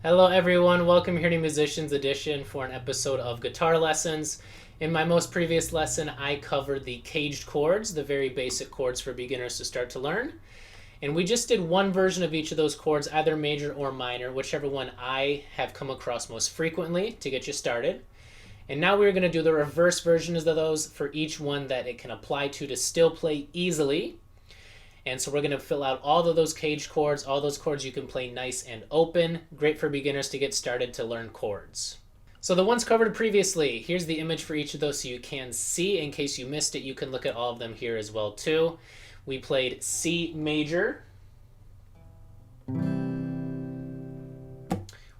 Hello everyone, welcome here to Musicians Edition for an episode of Guitar Lessons. In my most previous lesson, I covered the caged chords, the very basic chords for beginners to start to learn. And we just did one version of each of those chords, either major or minor, whichever one I have come across most frequently to get you started. And now we're going to do the reverse versions of those for each one that it can apply to still play easily. And so we're going to fill out all of those caged chords, all those chords you can play nice and open. Great for beginners to get started to learn chords. So the ones covered previously, here's the image for each of those so you can see. In case you missed it, you can look at all of them here as well too. We played C major.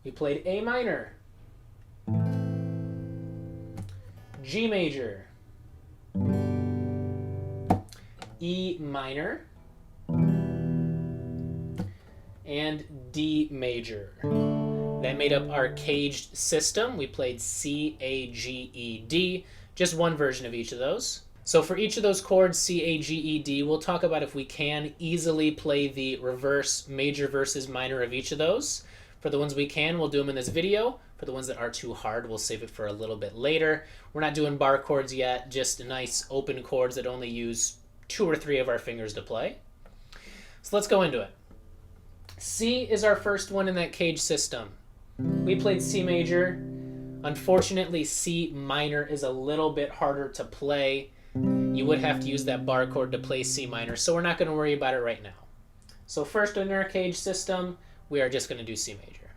We played A minor. G major. E minor. And D major. That made up our caged system. We played C, A, G, E, D, just one version of each of those. So for each of those chords, C, A, G, E, D, we'll talk about if we can easily play the reverse major versus minor of each of those. For the ones we can, we'll do them in this video. For the ones that are too hard, we'll save it for a little bit later. We're not doing bar chords yet, just nice open chords that only use 2 or 3 of our fingers to play. So let's go into it. C is our first one in that cage system. We played C major. Unfortunately, C minor is a little bit harder to play. You would have to use that bar chord to play C minor, so we're not going to worry about it right now. So first in our cage system, we are just going to do C major.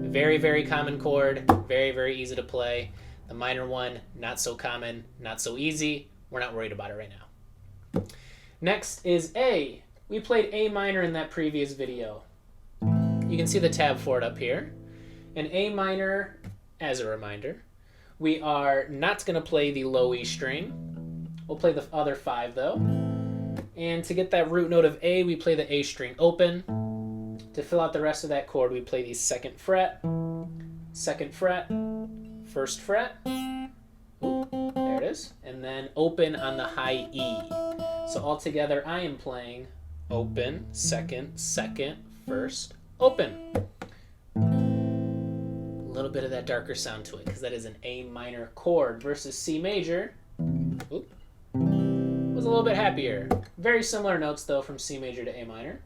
Very, very common chord, very, very easy to play. The minor one, not so common, not so easy. We're not worried about it right now. Next is A. We played A minor in that previous video. You can see the tab for it up here. And A minor, as a reminder, we are not going to play the low E string. We'll play the other 5 though. And to get that root note of A, we play the A string open. To fill out the rest of that chord, we play the 2nd fret, 2nd fret, 1st fret. Ooh, there it is. And then open on the high E. So altogether, I am playing open, 2nd, 2nd, 1st, open. A little bit of that darker sound to it because that is an A minor chord versus C major. Oop, was a little bit happier. Very similar notes though from C major to A minor.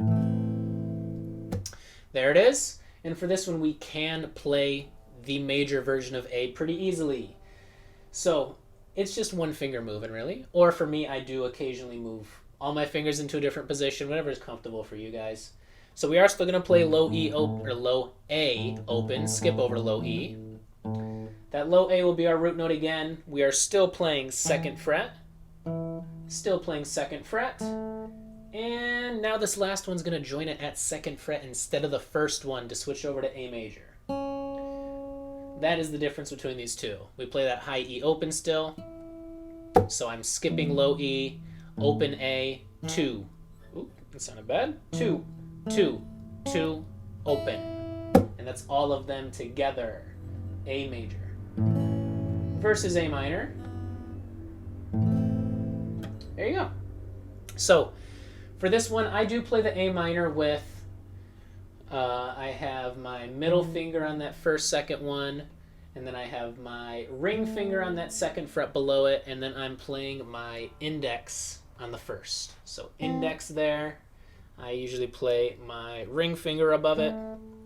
There it is. And for this one, we can play the major version of A pretty easily. So it's just one finger moving really. Or for me, I do occasionally move all my fingers into a different position, whatever is comfortable for you guys. So we are still going to play low E open, or low A open, skip over low E. That low A will be our root note again. We are still playing 2nd fret, still playing 2nd fret, and now this last one's going to join it at 2nd fret instead of the first one to switch over to A major. That is the difference between these two. We play that high E open still, so I'm skipping low E, open A, 2. Oop, that sounded bad. 2, 2, 2, open. And that's all of them together. A major versus A minor. There you go. So for this one, I do play the A minor with, I have my middle finger on that 1st, 2nd one, and then I have my ring finger on that 2nd fret below it, and then I'm playing my index on the 1st. So index there, I usually play my ring finger above it,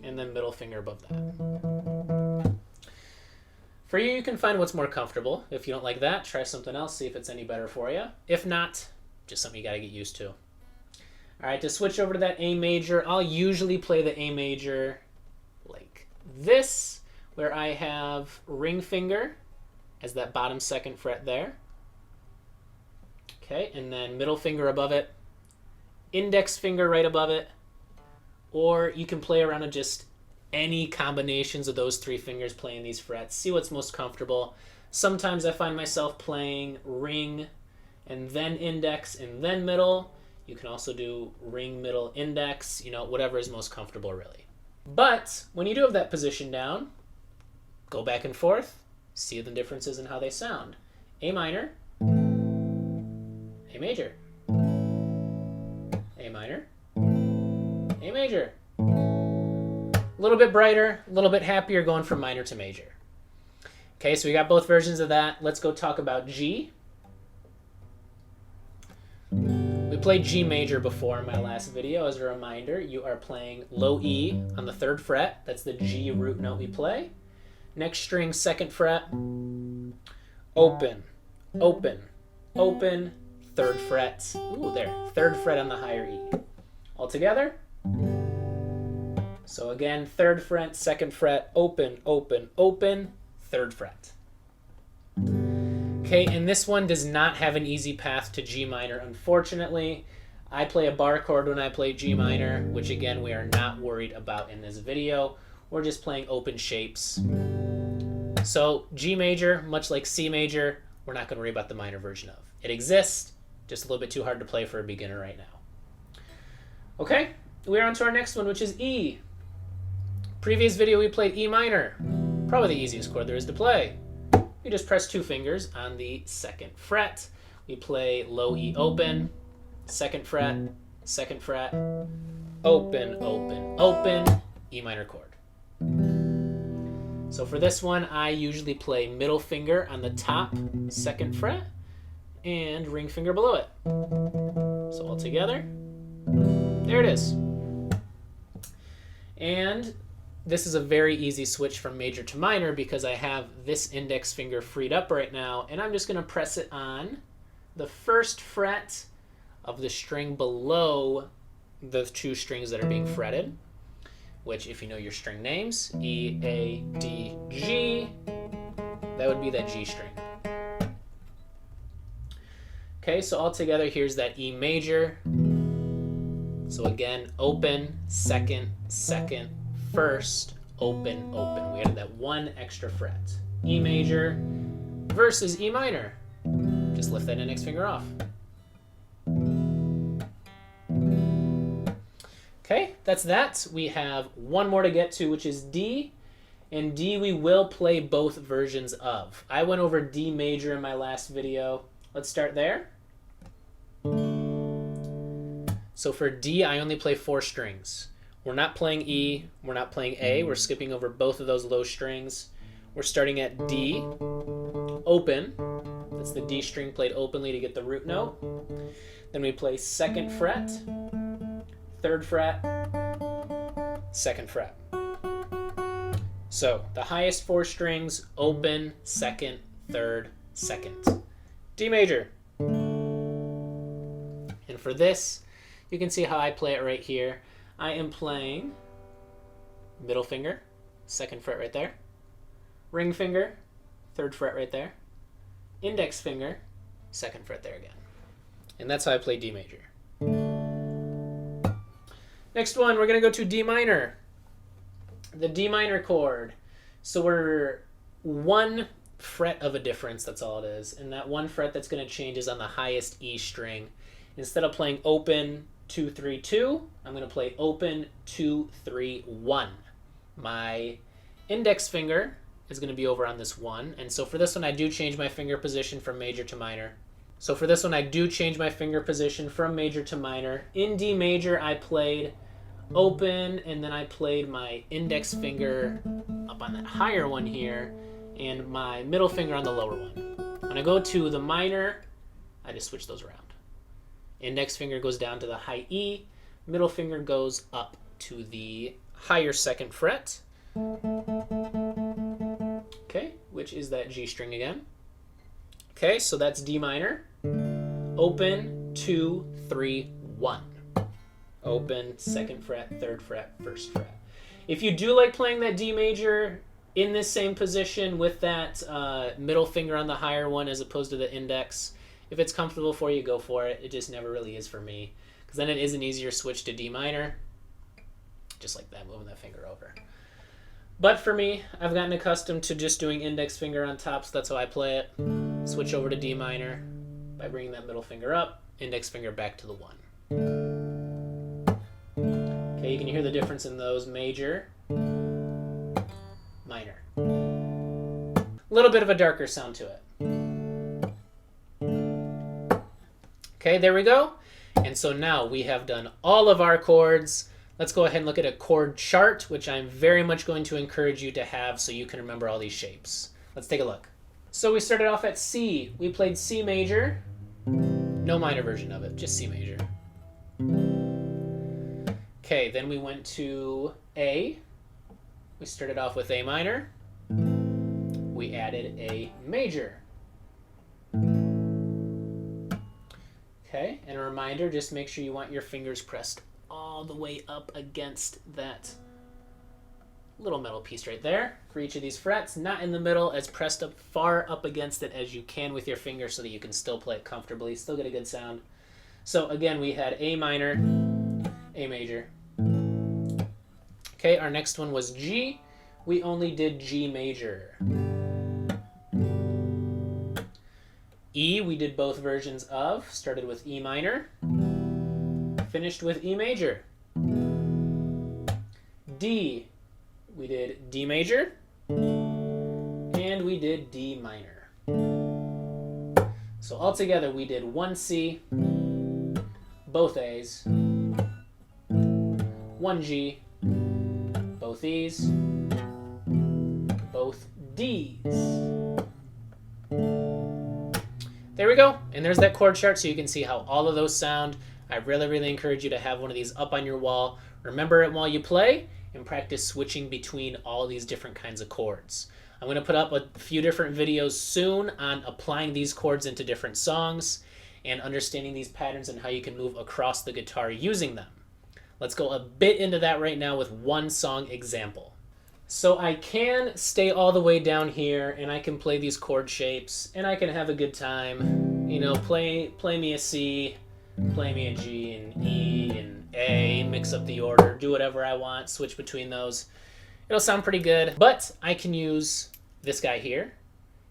and then middle finger above that. For you, you can find what's more comfortable. If you don't like that, try something else, see if it's any better for you. If not, just something you gotta get used to. All right, to switch over to that A major, I'll usually play the A major like this, where I have ring finger as that bottom 2nd fret there. Okay, and then middle finger above it, index finger right above it, or you can play around with just any combinations of those 3 fingers playing these frets. See what's most comfortable. Sometimes I find myself playing ring and then index and then middle. You can also do ring, middle, index, you know, whatever is most comfortable really. But when you do have that position down, go back and forth, see the differences in how they sound. A minor, A major, A minor, A major, A little bit brighter, a little bit happier going from minor to major. Okay, so we got both versions of that. Let's go talk about G. We played G major before in my last video. As a reminder, you are playing low E on the 3rd fret. That's the G root note we play. Next string, 2nd fret. Open, open, open, 3rd fret. Ooh, there. 3rd fret on the higher E. All together. So again, 3rd fret, 2nd fret, open, open, open, 3rd fret. Okay, and this one does not have an easy path to G minor, unfortunately. I play a bar chord when I play G minor, which again, we are not worried about in this video. We're just playing open shapes. So G major, much like C major, we're not going to worry about the minor version of. It exists, just a little bit too hard to play for a beginner right now. Okay, we're on to our next one, which is E. Previous video we played E minor, probably the easiest chord there is to play. We just press 2 fingers on the 2nd fret. We play low E open, 2nd fret, 2nd fret, open, open, open, E minor chord. So for this one, I usually play middle finger on the top 2nd fret and ring finger below it. So all together, there it is. And this is a very easy switch from major to minor because I have this index finger freed up right now, and I'm just going to press it on the 1st fret of the string below the 2 strings that are being fretted, which, if you know your string names, E, A, D, G, that would be that G string. Okay, so all together, here's that E major. So again, open, 2nd, 2nd, 1st, open, open. We added that 1 extra fret. E major versus E minor. Just lift that index finger off. Okay, that's that. We have one more to get to, which is D. And D we will play both versions of. I went over D major in my last video. Let's start there. So for D, I only play 4 strings. We're not playing E, we're not playing A, we're skipping over both of those low strings. We're starting at D, open. That's the D string played openly to get the root note. Then we play 2nd fret, 3rd fret, 2nd fret. So the highest 4 strings, open, 2nd, 3rd, 2nd. D major. And for this, you can see how I play it right here. I am playing middle finger, 2nd fret right there, ring finger, 3rd fret right there, index finger, 2nd fret there again. And that's how I play D major. Next one, we're going to go to D minor. The D minor chord. So we're 1 fret of a difference, that's all it is. And that 1 fret that's going to change is on the highest E string. Instead of playing open, 2, 3, 2, I'm going to play open, 2, 3, 1. My index finger is going to be over on this 1. And so for this one, I do change my finger position from major to minor. In D major, I played open, and then I played my index finger up on that higher one here, and my middle finger on the lower one. When I go to the minor, I just switch those around. Index finger goes down to the high E, middle finger goes up to the higher 2nd fret. Okay, which is that G string again. Okay, so that's D minor. Open, 2, 3, 1. Open, 2nd fret, 3rd fret, 1st fret. If you do like playing that D major in this same position with that middle finger on the higher one as opposed to the index, if it's comfortable for you, go for it. It just never really is for me, because then it is an easier switch to D minor, just like that, moving that finger over. But for me, I've gotten accustomed to just doing index finger on top, so that's how I play it. Switch over to D minor by bringing that middle finger up, index finger back to the 1. Okay, you can hear the difference in those: major, minor. A little bit of a darker sound to it. Okay, there we go. And so now we have done all of our chords. let's go ahead and look at a chord chart, which I'm very much going to encourage you to have so you can remember all these shapes. Let's take a look. So we started off at C. We played C major. No minor version of it, just C major. Okay, then we went to A. We started off with A minor. We added A major. Okay, and a reminder, just make sure you want your fingers pressed all the way up against that little metal piece right there for each of these frets, not in the middle, as pressed up far up against it as you can with your finger so that you can still play it comfortably, still get a good sound. So again, we had A minor, A major. Okay, our next one was G. We only did G major. E, we did both versions of. Started with E minor, finished with E major. D, we did D major, and we did D minor. So altogether we did one C, both A's, one G, both E's, both D's. There we go, and there's that chord chart so you can see how all of those sound. I really encourage you to have one of these up on your wall. Remember it while you play and practice switching between all these different kinds of chords. I'm going to put up a few different videos soon on applying these chords into different songs and understanding these patterns and how you can move across the guitar using them. Let's go a bit into that right now with one song example. So I can stay all the way down here and I can play these chord shapes and I can have a good time. You know, play me a C, play me a G and E and A, mix up the order, do whatever I want, switch between those. It'll sound pretty good, but I can use this guy here,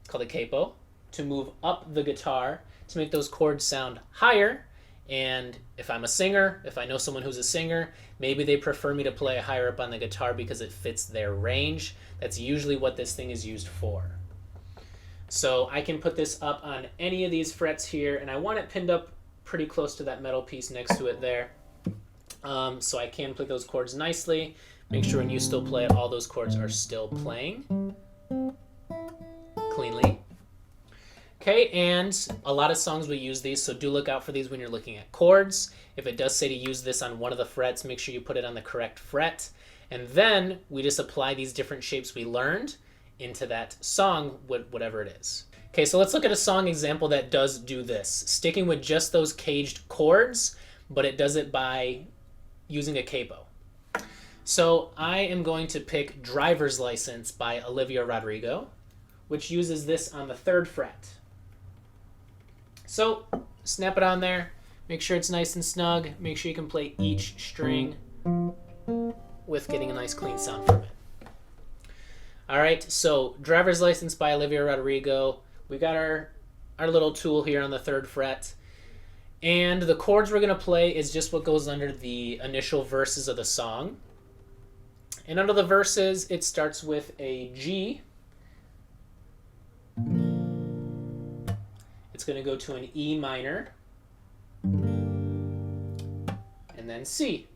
called a capo, to move up the guitar to make those chords sound higher. And if I'm a singer, if I know someone who's a singer, maybe they prefer me to play higher up on the guitar because it fits their range. That's usually what this thing is used for. So I can put this up on any of these frets here, and I want it pinned up pretty close to that metal piece next to it there. So I can play those chords nicely. Make sure when you still play it, all those chords are still playing cleanly. Okay, and a lot of songs will use these, so do look out for these when you're looking at chords. If it does say to use this on one of the frets, make sure you put it on the correct fret. And then we just apply these different shapes we learned into that song, whatever it is. Okay, so let's look at a song example that does do this. Sticking with just those caged chords, but it does it by using a capo. So I am going to pick Driver's License by Olivia Rodrigo, which uses this on the 3rd fret. So snap it on there, make sure it's nice and snug, make sure you can play each string with getting a nice clean sound from it. All right, so Driver's License by Olivia Rodrigo. We got our little tool here on the 3rd fret. And the chords we're going to play is just what goes under the initial verses of the song. And under the verses, it starts with a G. It's going to go to an E minor. And then C.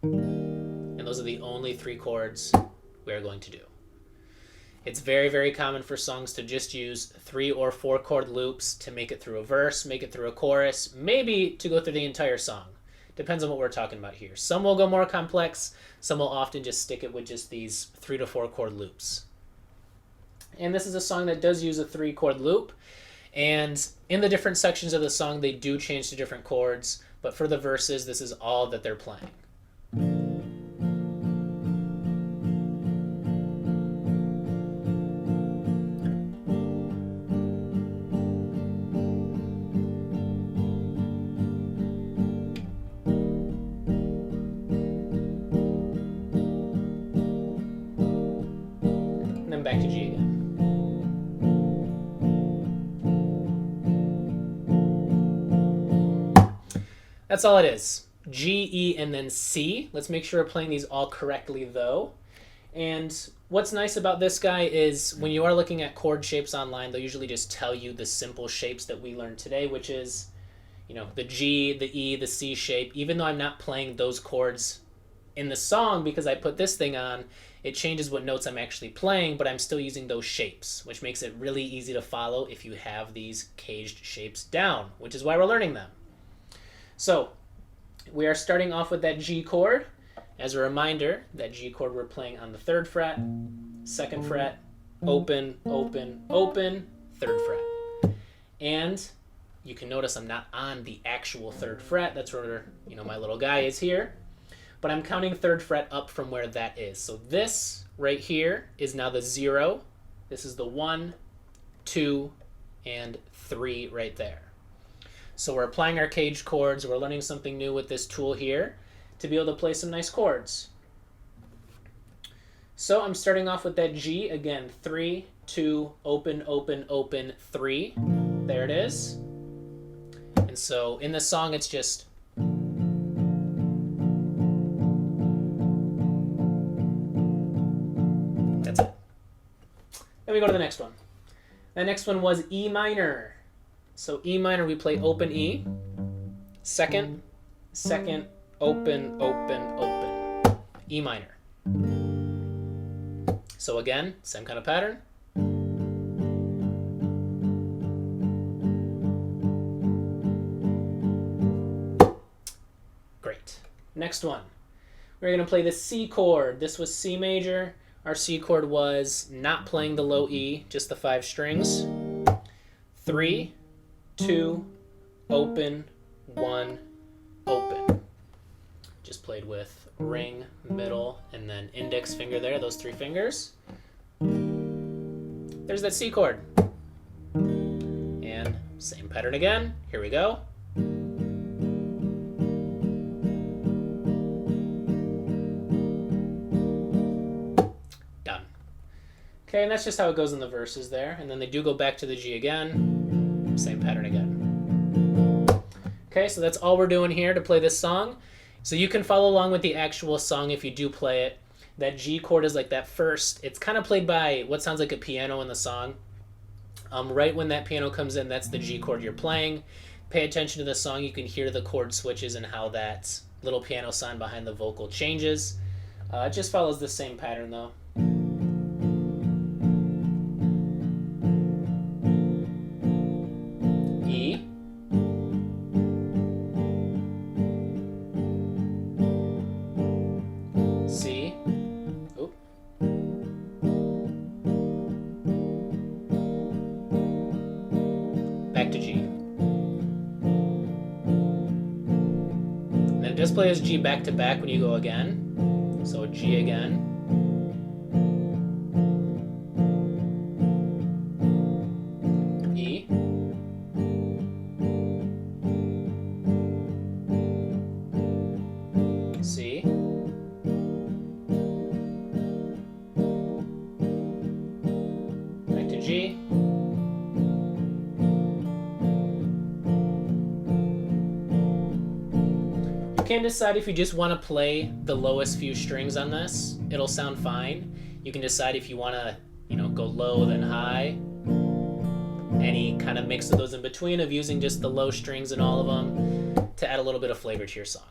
And those are the only 3 chords we are going to do. It's very common for songs to just use 3 or 4 chord loops to make it through a verse, make it through a chorus, maybe to go through the entire song. Depends on what we're talking about here. Some will go more complex, some will often just stick it with just these 3 to 4 chord loops. And this is a song that does use a 3 chord loop, and in the different sections of the song they do change to different chords, but for the verses this is all that they're playing. Back to G again. That's all it is. G, E, and then C. Let's make sure we're playing these all correctly though. And what's nice about this guy is when you are looking at chord shapes online, they'll usually just tell you the simple shapes that we learned today, which is, you know, the G, the E, the C shape. Even though I'm not playing those chords In the song, because I put this thing on, it changes what notes I'm actually playing, but I'm still using those shapes, which makes it really easy to follow if you have these caged shapes down, which is why we're learning them. So we are starting off with that G chord. As a reminder, that G chord we're playing on the 3rd fret, 2nd fret, open, open, open, 3rd fret. And you can notice I'm not on the actual 3rd fret. That's where, my little guy is here. But I'm counting 3rd fret up from where that is. So this right here is now the 0. This is the 1, 2, and 3 right there. So we're applying our caged chords. We're learning something new with this tool here to be able to play some nice chords. So I'm starting off with that G. Again, 3, 2, open, open, open, 3. There it is. And so in the song, it's just... That's it. Then we go to the next one. The next one was E minor. So E minor, we play open E, 2nd, 2nd, open, open, open, E minor. So again, same kind of pattern. Great. Next one. We're going to play the C chord. This was C major. Our C chord was not playing the low E, just the 5 strings. 3, 2, open, 1, open. Just played with ring, middle, and then index finger there, those 3 fingers. There's that C chord. And same pattern again. Here we go. Done. Okay, and that's just how it goes in the verses there. And then they do go back to the G again. Same pattern again. Okay, so that's all we're doing here to play this song. So you can follow along with the actual song if you do play it. That G chord is like that first. It's kind of played by what sounds like a piano in the song. Right when that piano comes in, that's the G chord you're playing. Pay attention to the song. You can hear the chord switches and how that little piano sound behind the vocal changes. It just follows the same pattern though. E. C. Oop. Back to G. And then it does play as G back to back when you go again. So G again. E. C. Back to G. You can decide if you just want to play the lowest few strings on this. It'll sound fine. You can decide if you want to, go low then high. Any kind of mix of those in between of using just the low strings in all of them to add a little bit of flavor to your song.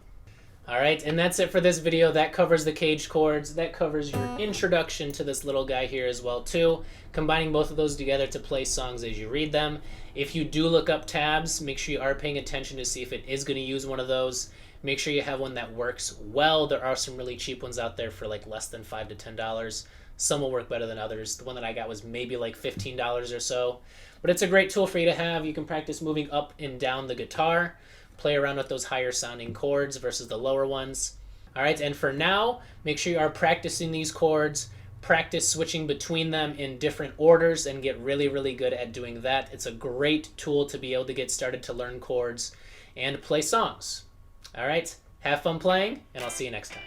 All right, and that's it for this video. That covers the caged chords. That covers your introduction to this little guy here as well too. Combining both of those together to play songs as you read them. If you do look up tabs, make sure you are paying attention to see if it is going to use one of those. Make sure you have one that works well. There are some really cheap ones out there for like less than $5 to $10. Some will work better than others. The one that I got was maybe like $15 or so. But it's a great tool for you to have. You can practice moving up and down the guitar. Play around with those higher sounding chords versus the lower ones. All right, and for now, make sure you are practicing these chords. Practice switching between them in different orders and get really, really good at doing that. It's a great tool to be able to get started to learn chords and play songs. All right, have fun playing, and I'll see you next time.